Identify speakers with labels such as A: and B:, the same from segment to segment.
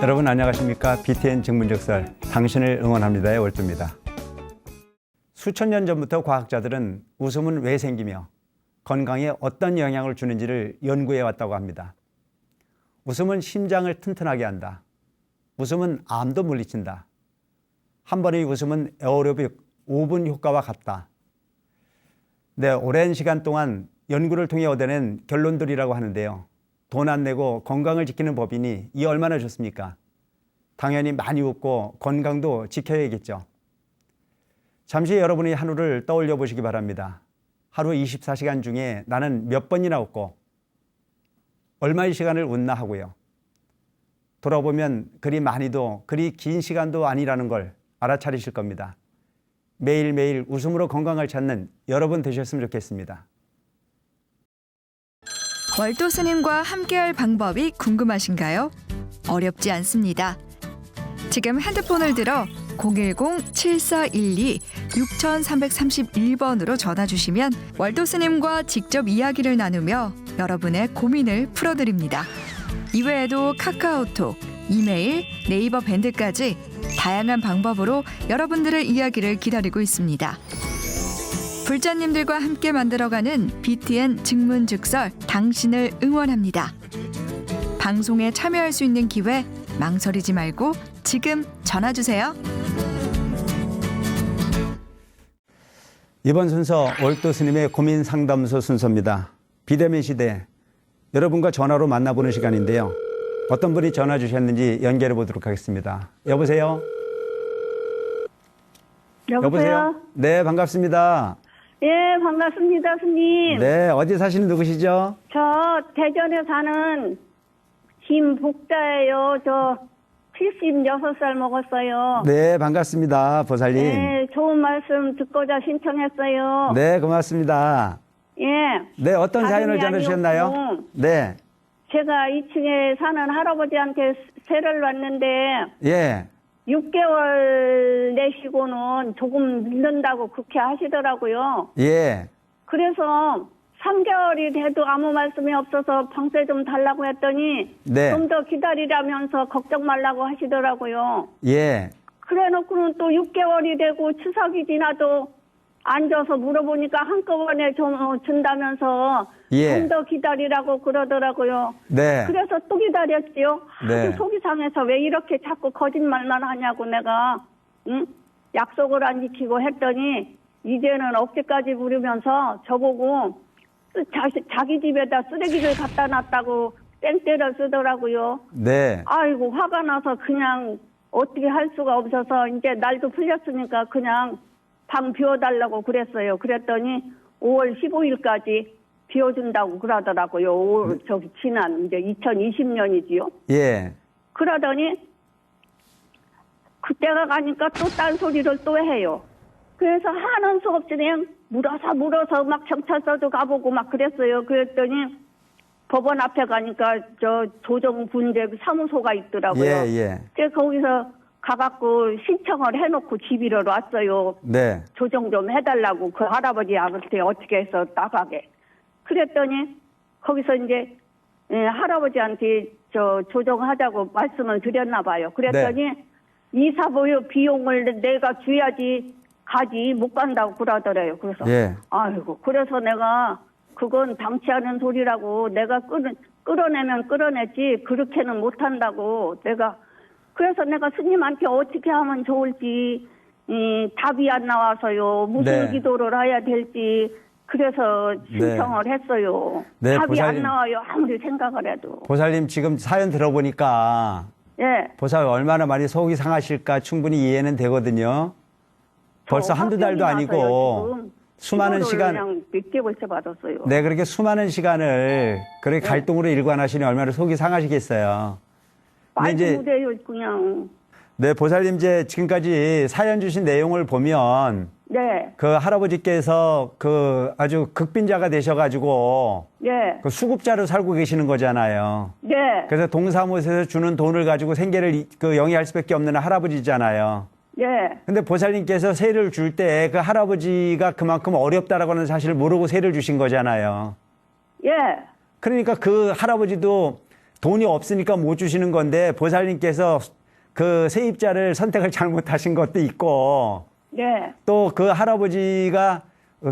A: 여러분 안녕하십니까? BTN 증문즉설 당신을 응원합니다의 월두입니다. 수천 년 전부터 과학자들은 웃음은 왜 생기며 건강에 어떤 영향을 주는지를 연구해 왔다고 합니다. 웃음은 심장을 튼튼하게 한다. 웃음은 암도 물리친다. 한 번의 웃음은 에어로빅 5분 효과와 같다. 네, 오랜 시간 동안 연구를 통해 얻어낸 결론들이라고 하는데요. 돈 안 내고 건강을 지키는 법이니 이 얼마나 좋습니까? 당연히 많이 웃고 건강도 지켜야겠죠. 잠시 여러분의 하루를 떠올려 보시기 바랍니다. 하루 24시간 중에 나는 몇 번이나 웃고 얼마의 시간을 웃나 하고요. 돌아보면 그리 많이도 그리 긴 시간도 아니라는 걸 알아차리실 겁니다. 매일매일 웃음으로 건강을 찾는 여러분 되셨으면 좋겠습니다.
B: 월도 스님과 함께할 방법이 궁금하신가요? 어렵지 않습니다. 지금 핸드폰을 들어 010-7412-6331번으로 전화 주시면 월도 스님과 직접 이야기를 나누며 여러분의 고민을 풀어드립니다. 이외에도 카카오톡, 이메일, 네이버 밴드까지 다양한 방법으로 여러분들의 이야기를 기다리고 있습니다. 불자님들과 함께 만들어가는 BTN 증문즉설 당신을 응원합니다. 방송에 참여할 수 있는 기회 망설이지 말고 지금 전화 주세요.
A: 이번 순서 월도 스님의 고민 상담소 순서입니다. 비대면 시대 여러분과 전화로 만나보는 시간인데요. 어떤 분이 전화 주셨는지 연결해 보도록 하겠습니다. 여보세요?
C: 여보세요?
A: 네, 반갑습니다.
C: 예, 반갑습니다, 스님.
A: 네, 어디 사시는 누구시죠?
C: 저 대전에 사는 김복자예요. 저 76살 먹었어요.
A: 네, 반갑습니다. 보살님.
C: 네, 좋은 말씀 듣고자 신청했어요.
A: 네, 고맙습니다.
C: 예.
A: 네, 어떤 사연을
C: 다름이
A: 전해주셨나요?
C: 아니었고,
A: 네,
C: 제가 2층에 사는 할아버지한테 세를 놨는데
A: 예,
C: 6개월 내시고는 조금 늦는다고 그렇게 하시더라고요.
A: 예,
C: 그래서 3개월이 돼도 아무 말씀이 없어서 방세 좀 달라고 했더니
A: 네.
C: 좀 더 기다리라면서 걱정 말라고 하시더라고요.
A: 예,
C: 그래놓고는 또 6개월이 되고 추석이 지나도 앉아서 물어보니까 한꺼번에 좀 준다면서
A: 예.
C: 좀 더 기다리라고 그러더라고요.
A: 네,
C: 그래서 또 기다렸지요.
A: 네.
C: 아주 속이 상해서 왜 이렇게 자꾸 거짓말만 하냐고 내가 응? 약속을 안 지키고 했더니 이제는 억지까지 부르면서 저보고 자기 집에다 쓰레기를 갖다 놨다고 땡때를 쓰더라고요.
A: 네,
C: 아이고 화가 나서 그냥 어떻게 할 수가 없어서 이제 날도 풀렸으니까 그냥 방 비워달라고 그랬어요. 그랬더니 5월 15일까지 비워준다고 그러더라고요. 저기 지난 이제 2020년이지요.
A: 예,
C: 그러더니 그때가 가니까 또 딴소리를 또 해요. 그래서 하는 수 없이 그냥 물어서 막 경찰서도 가보고 막 그랬어요. 그랬더니 법원 앞에 가니까 저 조정분재 사무소가 있더라고요.
A: 예, 예.
C: 그래서 거기서 가갖고 신청을 해놓고 집이로 왔어요.
A: 네,
C: 조정 좀 해달라고 그 할아버지한테 어떻게 해서 나가게. 그랬더니 거기서 이제 할아버지한테 저 조정하자고 말씀을 드렸나 봐요. 그랬더니 이사보유 비용을 내가 줘야지 가지 못 간다고 그러더래요. 그래서
A: 예.
C: 아이고 그래서 내가 그건 당치 않은 소리라고 내가 끌어내면 끌어내지 그렇게는 못한다고 내가 그래서 내가 스님한테 어떻게 하면 좋을지 답이 안 나와서요. 무슨
A: 네.
C: 기도를 해야 될지 그래서 신청을 했어요.
A: 네,
C: 답이
A: 보살님.
C: 안 나와요. 아무리 생각을 해도.
A: 보살님 지금 사연 들어보니까
C: 예.
A: 보살 얼마나 많이 속이 상하실까 충분히 이해는 되거든요. 벌써 한두 달도 아니고 수많은 시간
C: 그냥 몇 개월째 받았어요.
A: 네, 그렇게 수많은 시간을 그렇게 갈등으로 일관하시니 얼마나 속이 상하시겠어요. 근데
C: 말도
A: 이제
C: 못해요. 그냥.
A: 네, 보살님 이제 지금까지 사연 주신 내용을 보면
C: 네.
A: 그 할아버지께서 그 아주 극빈자가 되셔가지고
C: 네.
A: 그 수급자로 살고 계시는 거잖아요.
C: 네.
A: 그래서 동사무소에서 주는 돈을 가지고 생계를 그 영위할 수밖에 없는 할아버지잖아요.
C: 네.
A: 근데 보살님께서 세를 줄 때 그 할아버지가 그만큼 어렵다라고는 사실을 모르고 세를 주신 거잖아요.
C: 예.
A: 그러니까 그 할아버지도 돈이 없으니까 못 주시는 건데 보살님께서 그 세입자를 선택을 잘못하신 것도 있고
C: 네.
A: 또 그 할아버지가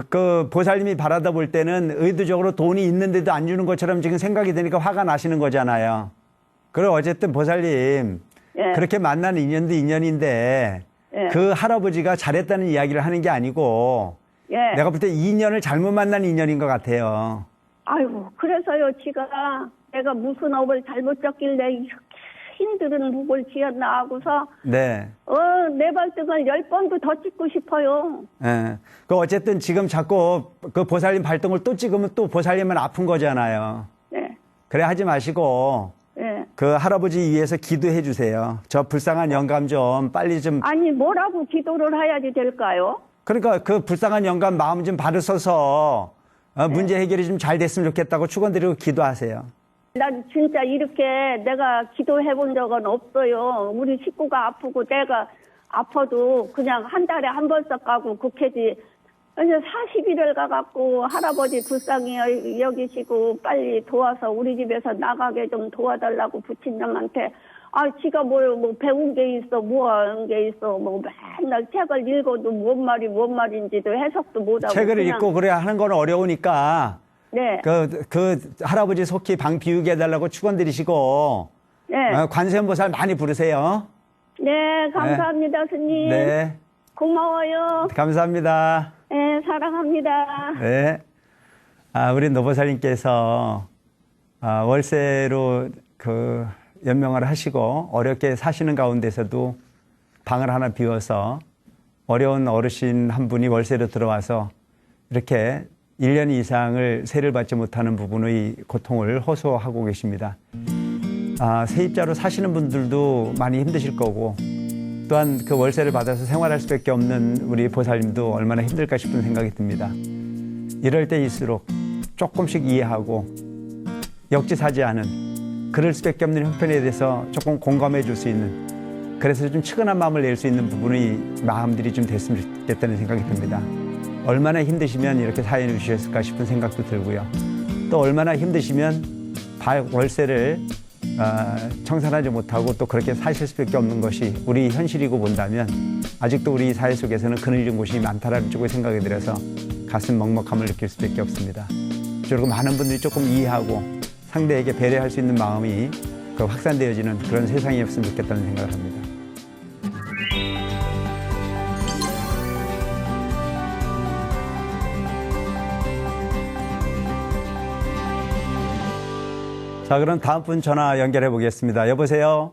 A: 그 보살님이 바라다 볼 때는 의도적으로 돈이 있는데도 안 주는 것처럼 지금 생각이 되니까 화가 나시는 거잖아요. 그리고 어쨌든 보살님
C: 예.
A: 그렇게 만난 인연도 인연인데
C: 예.
A: 그 할아버지가 잘했다는 이야기를 하는 게 아니고
C: 예.
A: 내가 볼 때 인연을 잘못 만난 인연인 것 같아요.
C: 아이고, 그래서요, 지가 내가 무슨 업을 잘못 졌길래 이렇게 힘든 복을 지었나 하고서,
A: 네.
C: 내 발등을 10번도 더 찍고 싶어요.
A: 예. 그 어쨌든 지금 자꾸 그 보살님 발등을 또 찍으면 또 보살님은 아픈 거잖아요.
C: 네.
A: 그래 하지 마시고
C: 예.
A: 그 할아버지 위해서 기도해 주세요. 저 불쌍한 영감 좀 빨리 좀.
C: 아니, 뭐라고 기도를 해야지 될까요?
A: 그러니까 그 불쌍한 영감 마음 좀 받으셔서 문제 해결이 좀 잘 됐으면 좋겠다고 축원드리고 기도하세요.
C: 난 진짜 이렇게 내가 기도해 본 적은 없어요. 우리 식구가 아프고 내가 아파도 그냥 한 달에 한 번씩 가고 그렇게지. 이제 40일을 가갖고 할아버지 불쌍히 여기시고 빨리 도와서 우리 집에서 나가게 좀 도와달라고 부친님한테 지가 뭐 배운 게 있어, 뭐 하는 게 있어, 뭐 맨날 책을 읽어도 뭔 말인지도 해석도 못하고.
A: 책을
C: 그냥,
A: 읽고 그래야 하는 건 어려우니까
C: 네.
A: 그 할아버지 속히 방 비우게 해달라고 축원드리시고
C: 네.
A: 관세음보살 많이 부르세요.
C: 네, 감사합니다, 스님.
A: 네.
C: 고마워요.
A: 감사합니다.
C: 네, 사랑합니다.
A: 네. 우리 노보살님께서 월세로 그 연명을 하시고 어렵게 사시는 가운데서도 방을 하나 비워서 어려운 어르신 한 분이 월세로 들어와서 이렇게 1년 이상을 세를 받지 못하는 부분의 고통을 호소하고 계십니다. 세입자로 사시는 분들도 많이 힘드실 거고 또한 그 월세를 받아서 생활할 수밖에 없는 우리 보살님도 얼마나 힘들까 싶은 생각이 듭니다. 이럴 때일수록 조금씩 이해하고 역지사지 않은 그럴 수밖에 없는 형편에 대해서 조금 공감해 줄 수 있는 그래서 좀 측은한 마음을 낼 수 있는 부분의 마음들이 좀 됐으면 좋겠다는 생각이 듭니다. 얼마나 힘드시면 이렇게 사연을 주셨을까 싶은 생각도 들고요. 또 얼마나 힘드시면 월세를 청산하지 못하고 또 그렇게 사실 수밖에 없는 것이 우리 현실이고 본다면 아직도 우리 사회 속에서는 그늘진 곳이 많다라는 쪽의 생각이 들어서 가슴 먹먹함을 느낄 수밖에 없습니다. 그리고 많은 분들이 조금 이해하고 상대에게 배려할 수 있는 마음이 확산되어지는 그런 세상이었으면 좋겠다는 생각을 합니다. 자, 그럼 다음 분 전화 연결해 보겠습니다. 여보세요?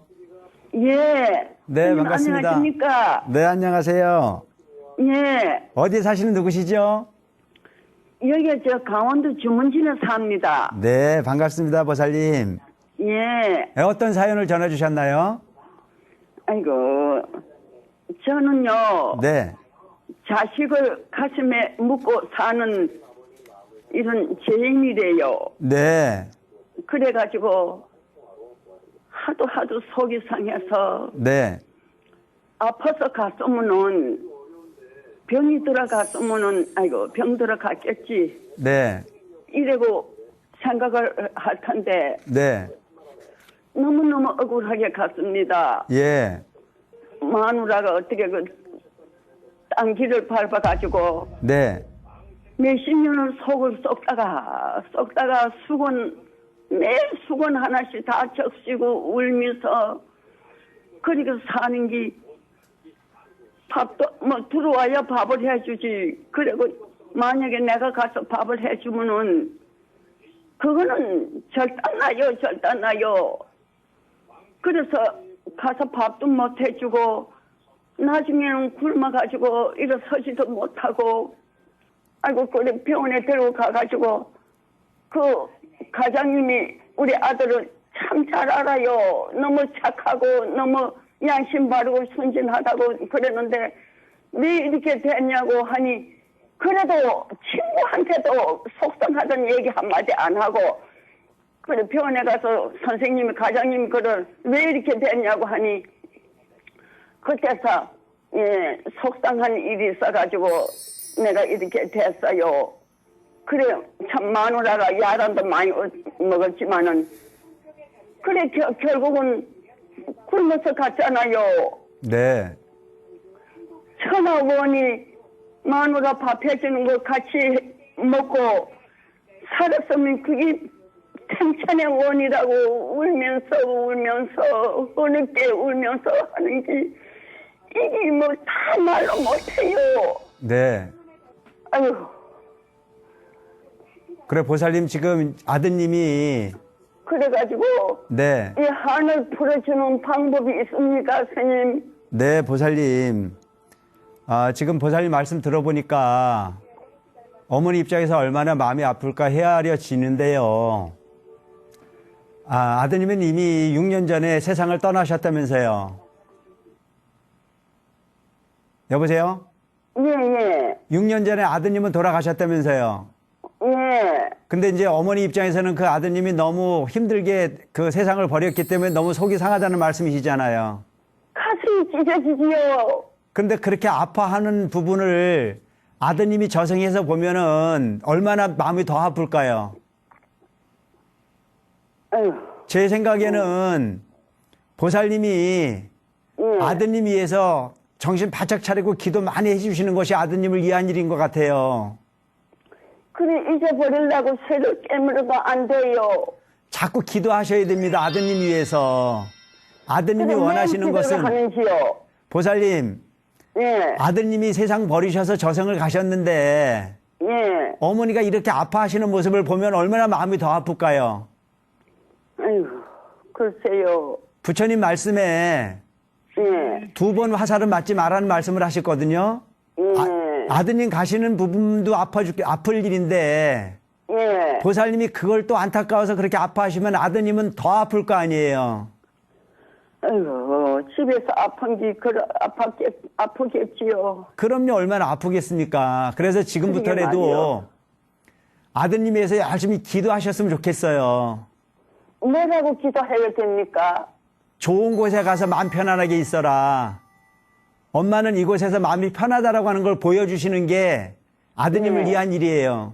C: 예.
A: 네,
C: 선생님,
A: 반갑습니다.
C: 안녕하십니까?
A: 네, 안녕하세요.
C: 예.
A: 어디 사시는 누구시죠?
C: 여기 저 강원도 주문진에 삽니다.
A: 네, 반갑습니다, 보살님.
C: 예.
A: 어떤 사연을 전해 주셨나요?
C: 아이고, 저는요.
A: 네.
C: 자식을 가슴에 묻고 사는 이런 죄인이래요.
A: 네.
C: 그래가지고 하도 속이 상해서
A: 네.
C: 아파서 갔으면은 병이 들어갔으면은 아이고 병 들어갔겠지.
A: 네.
C: 이래고 생각을 할 텐데
A: 네.
C: 너무너무 억울하게 갔습니다.
A: 예.
C: 마누라가 어떻게 그 땅길을 밟아가지고
A: 네.
C: 몇십 년을 속을 썩다가 매일 수건 하나씩 다 적시고 울면서 그렇게 사는 게 밥도 들어와야 밥을 해주지. 그리고 만약에 내가 가서 밥을 해주면은 그거는 절단나요. 그래서 가서 밥도 못 해주고 나중에는 굶어가지고 일어서지도 못하고 아이고 그래 병원에 데리고 가가지고 그 가장님이 우리 아들을 참 잘 알아요. 너무 착하고 너무 양심 바르고 순진하다고 그랬는데 왜 이렇게 됐냐고 하니 그래도 친구한테도 속상하던 얘기 한마디 안 하고 그래 병원에 가서 선생님이 가장님이 그걸 왜 이렇게 됐냐고 하니 그때서 속상한 일이 있어가지고 내가 이렇게 됐어요. 그래 참 마누라가 야단도 많이 먹었지만은 그래 결국은 굶어서 갔잖아요.
A: 네.
C: 1,000원이 마누라 밥 해주는 거 같이 먹고 살았으면 그게 생천의 원이라고 울면서 어느 때 울면서 하는 게 이게 뭐 다 말로 못해요.
A: 네.
C: 아유,
A: 그래, 보살님, 지금 아드님이,
C: 그래가지고
A: 네.
C: 이 한을 풀어주는 방법이 있습니까, 스님?
A: 네, 보살님. 지금 보살님 말씀 들어보니까 어머니 입장에서 얼마나 마음이 아플까 헤아려지는데요. 아드님은 이미 6년 전에 세상을 떠나셨다면서요. 여보세요?
C: 예.
A: 6년 전에 아드님은 돌아가셨다면서요.
C: 예.
A: 근데 이제 어머니 입장에서는 그 아드님이 너무 힘들게 그 세상을 버렸기 때문에 너무 속이 상하다는 말씀이시잖아요.
C: 가슴이 찢어지지요.
A: 근데 그렇게 아파하는 부분을 아드님이 저승에서 보면은 얼마나 마음이 더 아플까요?
C: 아유,
A: 제 생각에는 보살님이 아드님 위해서 정신 바짝 차리고 기도 많이 해주시는 것이 아드님을 위한 일인 것 같아요.
C: 그래 잊어버리려고 새를 깨물어가 안 돼요.
A: 자꾸 기도하셔야 됩니다. 아드님 위해서. 아드님이
C: 그래,
A: 원하시는
C: 맨 기도를
A: 것은
C: 하는지요.
A: 보살님,
C: 예.
A: 아드님이 세상 버리셔서 저승을 가셨는데
C: 예.
A: 어머니가 이렇게 아파하시는 모습을 보면 얼마나 마음이 더 아플까요?
C: 아유, 글쎄요.
A: 부처님 말씀에
C: 예.
A: 2번 화살은 맞지 말라는 말씀을 하셨거든요.
C: 예.
A: 아드님 가시는 부분도 아플 일인데
C: 예.
A: 보살님이 그걸 또 안타까워서 그렇게 아파하시면 아드님은 더 아플 거 아니에요.
C: 아유, 집에서 아픈 게 아프겠지요.
A: 그럼요. 얼마나 아프겠습니까? 그래서 지금부터라도 아드님 위해서 열심히 기도하셨으면 좋겠어요.
C: 뭐라고 기도해야 됩니까?
A: 좋은 곳에 가서 마음 편안하게 있어라. 엄마는 이곳에서 마음이 편하다라고 하는 걸 보여주시는 게 아드님을 위한 일이에요.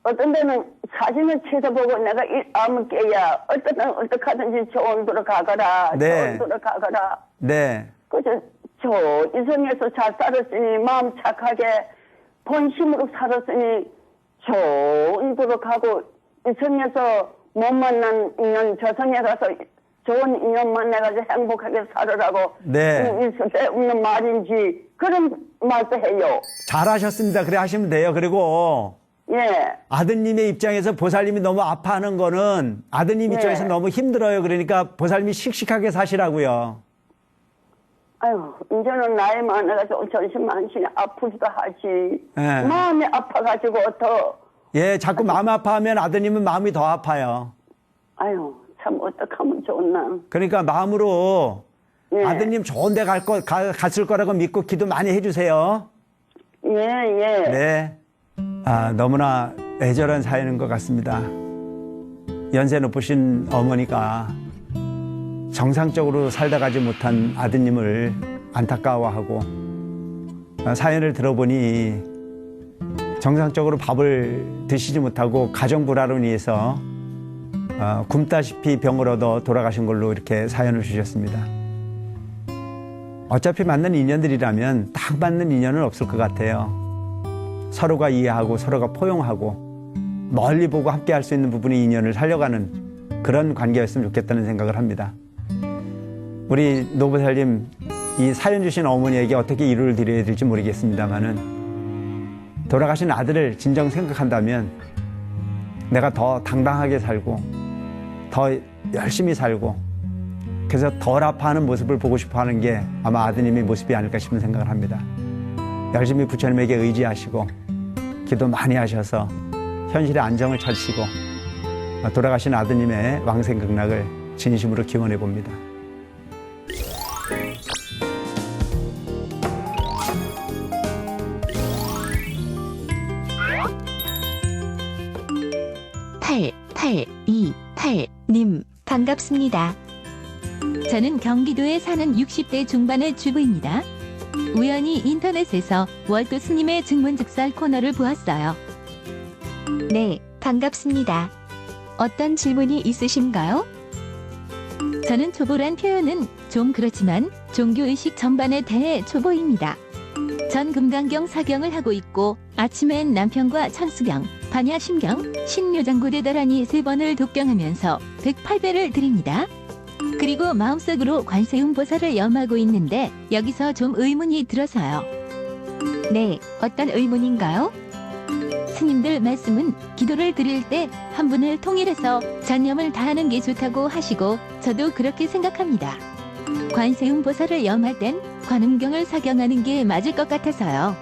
C: 어떤 데는 사진을 찾아보고 내가 아무 깨야 어떤 데는 어떡하든지 좋은 데로 가거라.
A: 네.
C: 좋은 데로 가거라.
A: 네.
C: 그래서 저 이성에서 잘 살았으니 마음 착하게 본심으로 살았으니 좋은 데로 가고 이성에서 못 만난 인연 저성에 가서 좋은 인연 만나가지고 행복하게 살으라고
A: 네.
C: 있을 때 없는 말인지 그런 말도 해요.
A: 잘하셨습니다. 그래 하시면 돼요. 그리고
C: 예.
A: 아드님의 입장에서 보살님이 너무 아파하는 거는 아드님 입장에서 너무 힘들어요. 그러니까 보살님이 씩씩하게 사시라고요.
C: 아유, 이제는 나이 많아가지고 전신만신이 아프기도 하지.
A: 예.
C: 마음이 아파가지고 더,
A: 예, 자꾸 마음 아파하면 아드님은 마음이 더 아파요.
C: 아유, 참 어떡하면 좋나.
A: 그러니까 마음으로
C: 예.
A: 아드님 좋은 데 갔을 거라고 믿고 기도 많이 해주세요.
C: 예.
A: 네. 너무나 애절한 사연인 것 같습니다. 연세 높으신 어머니가 정상적으로 살다 가지 못한 아드님을 안타까워하고 사연을 들어보니 정상적으로 밥을 드시지 못하고 가정 불화로 인해서 굶다시피 병을 얻어 돌아가신 걸로 이렇게 사연을 주셨습니다. 어차피 맞는 인연들이라면 딱 맞는 인연은 없을 것 같아요. 서로가 이해하고 서로가 포용하고 멀리 보고 함께 할 수 있는 부분의 인연을 살려가는 그런 관계였으면 좋겠다는 생각을 합니다. 우리 노보살님, 이 사연 주신 어머니에게 어떻게 위로를 드려야 될지 모르겠습니다만은 돌아가신 아들을 진정 생각한다면 내가 더 당당하게 살고 더 열심히 살고 그래서 덜 아파하는 모습을 보고 싶어 하는 게 아마 아드님의 모습이 아닐까 싶은 생각을 합니다. 열심히 부처님에게 의지하시고 기도 많이 하셔서 현실의 안정을 찾으시고 돌아가신 아드님의 왕생극락을 진심으로 기원해 봅니다.
D: 님 반갑습니다. 저는 경기도에 사는 60대 중반의 주부입니다. 우연히 인터넷에서 월도 스님의 증문즉설 코너를 보았어요.
E: 네, 반갑습니다. 어떤 질문이 있으신가요?
D: 저는 초보란 표현은 좀 그렇지만 종교의식 전반에 대해 초보입니다. 전 금강경 사경을 하고 있고 아침엔 남편과 천수경, 반야심경, 신묘장구를 나란히 3번을 독경하면서 108배를 드립니다. 그리고 마음속으로 관세음보살을 염하고 있는데 여기서 좀 의문이 들어서요. 네, 어떤 의문인가요? 스님들 말씀은 기도를 드릴 때 한 분을 통일해서 전념을 다하는 게 좋다고 하시고 저도 그렇게 생각합니다. 관세음보살을 염할 땐 관음경을 사경하는 게 맞을 것 같아서요.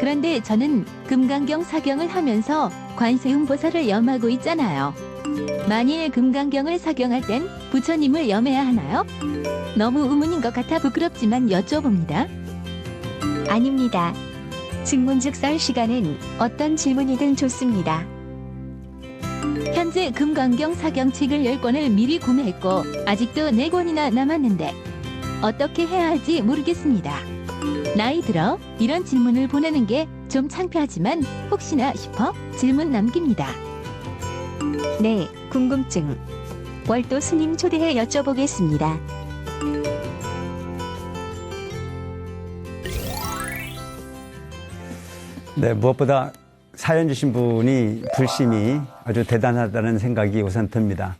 D: 그런데 저는 금강경 사경을 하면서 관세음보살을 염하고 있잖아요. 만일 금강경을 사경할 땐 부처님을 염해야 하나요? 너무 의문인 것 같아 부끄럽지만 여쭤봅니다.
E: 아닙니다. 증문즉설 시간은 어떤 질문이든 좋습니다.
D: 현재 금강경 사경 책을 10권을 미리 구매했고 아직도 4권이나 남았는데 어떻게 해야 할지 모르겠습니다. 나이 들어 이런 질문을 보내는 게 좀 창피하지만 혹시나 싶어 질문 남깁니다.
E: 네, 궁금증. 월도 스님 초대해 여쭤보겠습니다.
A: 네, 무엇보다 사연 주신 분이 불심이 아주 대단하다는 생각이 우선 듭니다.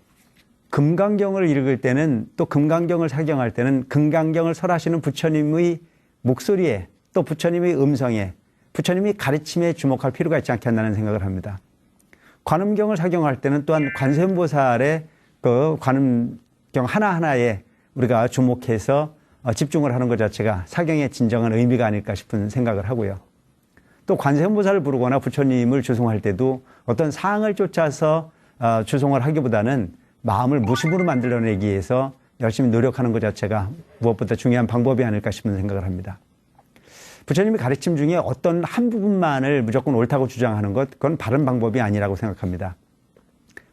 A: 금강경을 읽을 때는 또 금강경을 사경할 때는 금강경을 설하시는 부처님의 목소리에 또 부처님의 음성에 부처님의 가르침에 주목할 필요가 있지 않겠나는 생각을 합니다. 관음경을 사경할 때는 또한 관세음보살의 그 관음경 하나하나에 우리가 주목해서 집중을 하는 것 자체가 사경의 진정한 의미가 아닐까 싶은 생각을 하고요. 또 관세음보살을 부르거나 부처님을 주송할 때도 어떤 사항을 쫓아서 주송을 하기보다는 마음을 무심으로 만들어내기 위해서 열심히 노력하는 것 자체가 무엇보다 중요한 방법이 아닐까 싶은 생각을 합니다. 부처님의 가르침 중에 어떤 한 부분만을 무조건 옳다고 주장하는 것, 그건 바른 방법이 아니라고 생각합니다.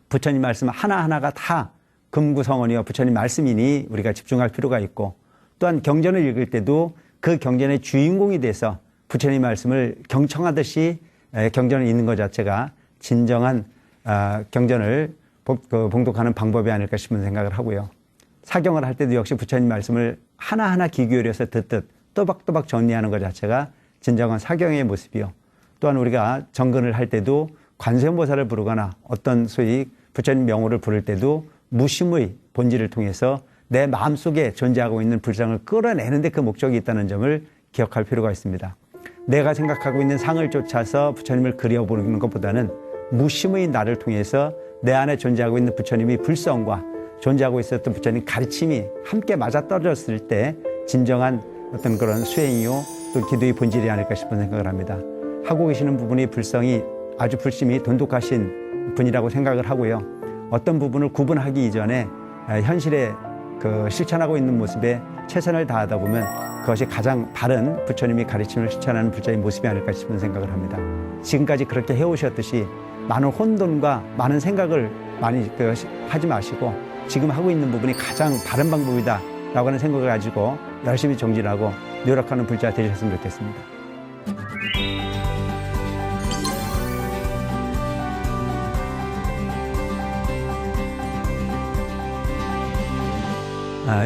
A: 부처님 말씀 하나하나가 다 금구성원이요 부처님 말씀이니 우리가 집중할 필요가 있고, 또한 경전을 읽을 때도 그 경전의 주인공이 돼서 부처님 말씀을 경청하듯이 경전을 읽는 것 자체가 진정한 경전을 봉독하는 방법이 아닐까 싶은 생각을 하고요. 사경을 할 때도 역시 부처님 말씀을 하나하나 귀 기울여서 듣듯 또박또박 정리하는 것 자체가 진정한 사경의 모습이요. 또한 우리가 정근을 할 때도 관세음보살을 부르거나 어떤 소위 부처님 명호를 부를 때도 무심의 본질을 통해서 내 마음속에 존재하고 있는 불상을 끌어내는 데 그 목적이 있다는 점을 기억할 필요가 있습니다. 내가 생각하고 있는 상을 쫓아서 부처님을 그려보는 것보다는 무심의 나를 통해서 내 안에 존재하고 있는 부처님의 불성과 존재하고 있었던 부처님 가르침이 함께 맞아떨어졌을 때 진정한 어떤 그런 수행이요 또 기도의 본질이 아닐까 싶은 생각을 합니다. 하고 계시는 부분이 불성이 아주 불심이 돈독하신 분이라고 생각을 하고요. 어떤 부분을 구분하기 이전에 현실에 그 실천하고 있는 모습에 최선을 다하다 보면 그것이 가장 바른 부처님이 가르침을 실천하는 불자의 모습이 아닐까 싶은 생각을 합니다. 지금까지 그렇게 해오셨듯이 많은 혼돈과 많은 생각을 많이 하지 마시고 지금 하고 있는 부분이 가장 바른 방법이다 라고 하는 생각을 가지고 열심히 정진하고 노력하는 불자 되셨으면 좋겠습니다.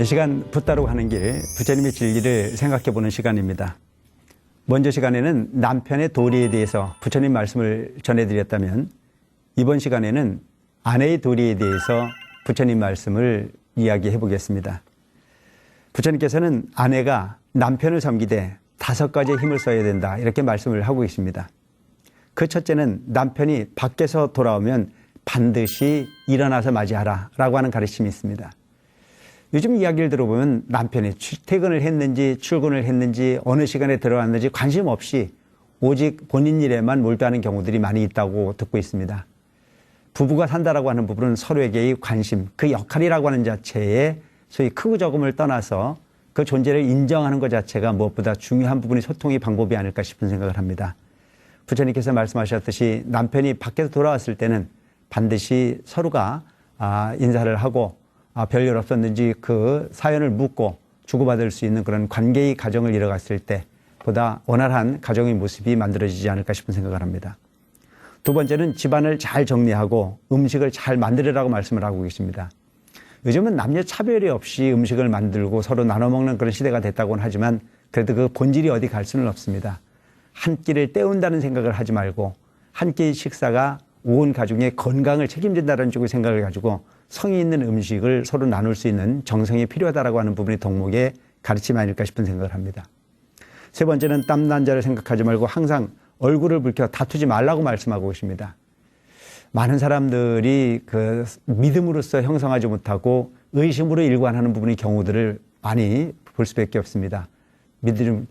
A: 이 시간 붓다로 가는 길, 부처님의 진리를 생각해보는 시간입니다. 먼저 시간에는 남편의 도리에 대해서 부처님 말씀을 전해드렸다면 이번 시간에는 아내의 도리에 대해서 부처님 말씀을 이야기해 보겠습니다. 부처님께서는 아내가 남편을 섬기되 5가지의 힘을 써야 된다 이렇게 말씀을 하고 계십니다. 그 첫째는 남편이 밖에서 돌아오면 반드시 일어나서 맞이하라 라고 하는 가르침이 있습니다. 요즘 이야기를 들어보면 남편이 퇴근을 했는지 출근을 했는지 어느 시간에 들어왔는지 관심 없이 오직 본인 일에만 몰두하는 경우들이 많이 있다고 듣고 있습니다. 부부가 산다라고 하는 부분은 서로에게의 관심, 그 역할이라고 하는 자체에 소위 크고 적음을 떠나서 그 존재를 인정하는 것 자체가 무엇보다 중요한 부분이 소통의 방법이 아닐까 싶은 생각을 합니다. 부처님께서 말씀하셨듯이 남편이 밖에서 돌아왔을 때는 반드시 서로가 인사를 하고 별일 없었는지 그 사연을 묻고 주고받을 수 있는 그런 관계의 가정을 이뤄갔을 때 보다 원활한 가정의 모습이 만들어지지 않을까 싶은 생각을 합니다. 두 번째는 집안을 잘 정리하고 음식을 잘 만들으라고 말씀을 하고 계십니다. 요즘은 남녀 차별이 없이 음식을 만들고 서로 나눠 먹는 그런 시대가 됐다고는 하지만 그래도 그 본질이 어디 갈 수는 없습니다. 한 끼를 때운다는 생각을 하지 말고 한 끼의 식사가 온 가족의 건강을 책임진다는 쪽의 생각을 가지고 성의 있는 음식을 서로 나눌 수 있는 정성이 필요하다라고 하는 부분이 덕목의 가르침이 아닐까 싶은 생각을 합니다. 세 번째는 땀난 자를 생각하지 말고 항상 얼굴을 붉혀 다투지 말라고 말씀하고 계십니다. 많은 사람들이 그 믿음으로써 형성하지 못하고 의심으로 일관하는 부분의 경우들을 많이 볼 수밖에 없습니다.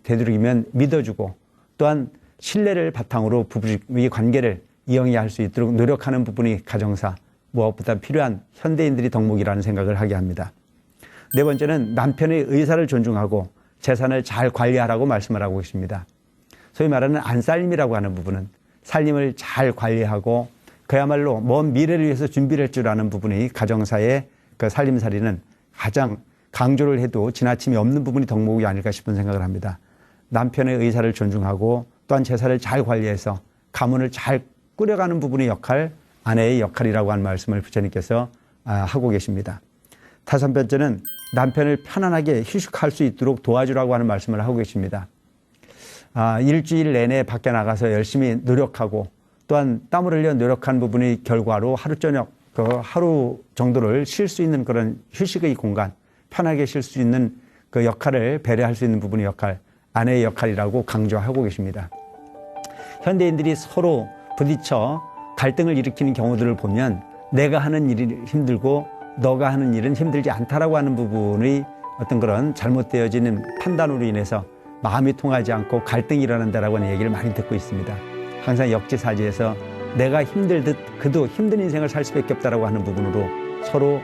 A: 되도록이면 믿어주고 또한 신뢰를 바탕으로 부부의 관계를 이어할 수 있도록 노력하는 부분이 가정사, 무엇보다 필요한 현대인들이 덕목이라는 생각을 하게 합니다. 네 번째는 남편의 의사를 존중하고 재산을 잘 관리하라고 말씀을 하고 있습니다. 소위 말하는 안살림이라고 하는 부분은 살림을 잘 관리하고 그야말로 먼 미래를 위해서 준비를 할 줄 아는 부분이 가정사의 그 살림살이는 가장 강조를 해도 지나침이 없는 부분이 덕목이 아닐까 싶은 생각을 합니다. 남편의 의사를 존중하고 또한 재산을 잘 관리해서 가문을 잘 꾸려가는 부분의 역할, 아내의 역할이라고 하는 말씀을 부처님께서 하고 계십니다. 다섯 번째는 남편을 편안하게 휴식할 수 있도록 도와주라고 하는 말씀을 하고 계십니다. 일주일 내내 밖에 나가서 열심히 노력하고 또한 땀을 흘려 노력한 부분의 결과로 하루 정도를 쉴 수 있는 그런 휴식의 공간, 편하게 쉴 수 있는 그 역할을 배려할 수 있는 부분의 역할, 아내의 역할이라고 강조하고 계십니다. 현대인들이 서로 부딪혀 갈등을 일으키는 경우들을 보면 내가 하는 일이 힘들고 너가 하는 일은 힘들지 않다라고 하는 부분의 어떤 그런 잘못되어지는 판단으로 인해서 마음이 통하지 않고 갈등이 일어난다라고 하는 얘기를 많이 듣고 있습니다. 항상 역지사지에서 내가 힘들듯 그도 힘든 인생을 살 수밖에 없다라고 하는 부분으로 서로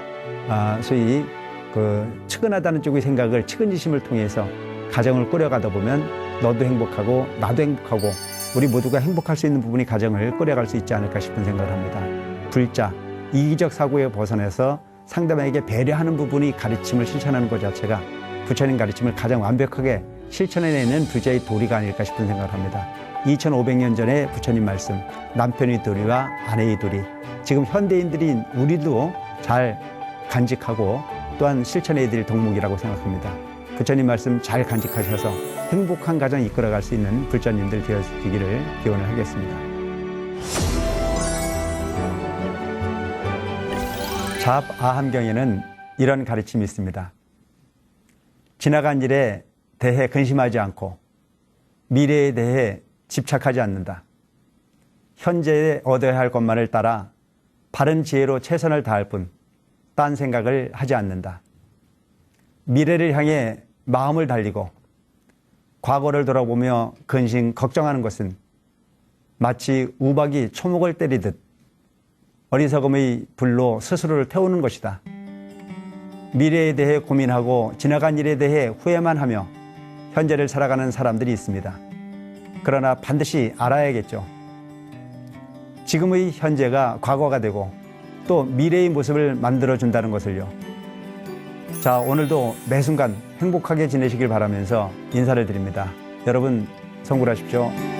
A: 소위 그 측은하다는 쪽의 생각을 측은지심을 통해서 가정을 꾸려가다 보면 너도 행복하고 나도 행복하고 우리 모두가 행복할 수 있는 부분이 가정을 꾸려갈 수 있지 않을까 싶은 생각을 합니다. 불자, 이기적 사고에 벗어나서 상대방에게 배려하는 부분이 가르침을 실천하는 것 자체가 부처님 가르침을 가장 완벽하게 실천해내는 불자의 도리가 아닐까 싶은 생각을 합니다. 2500년 전에 부처님 말씀, 남편의 도리와 아내의 도리, 지금 현대인들인 우리도 잘 간직하고 또한 실천해야 될 덕목이라고 생각합니다. 부처님 말씀 잘 간직하셔서 행복한 가정 이끌어갈 수 있는 불자님들 되어주기를 기원을 하겠습니다. 잡아함경에는 이런 가르침이 있습니다. 지나간 일에 대해 근심하지 않고 미래에 대해 집착하지 않는다. 현재에 얻어야 할 것만을 따라 바른 지혜로 최선을 다할 뿐 딴 생각을 하지 않는다. 미래를 향해 마음을 달리고 과거를 돌아보며 근심 걱정하는 것은 마치 우박이 초목을 때리듯 어리석음의 불로 스스로를 태우는 것이다. 미래에 대해 고민하고 지나간 일에 대해 후회만 하며 현재를 살아가는 사람들이 있습니다. 그러나 반드시 알아야겠죠. 지금의 현재가 과거가 되고 또 미래의 모습을 만들어준다는 것을요. 자, 오늘도 매 순간 행복하게 지내시길 바라면서 인사를 드립니다. 여러분 성불하십시오.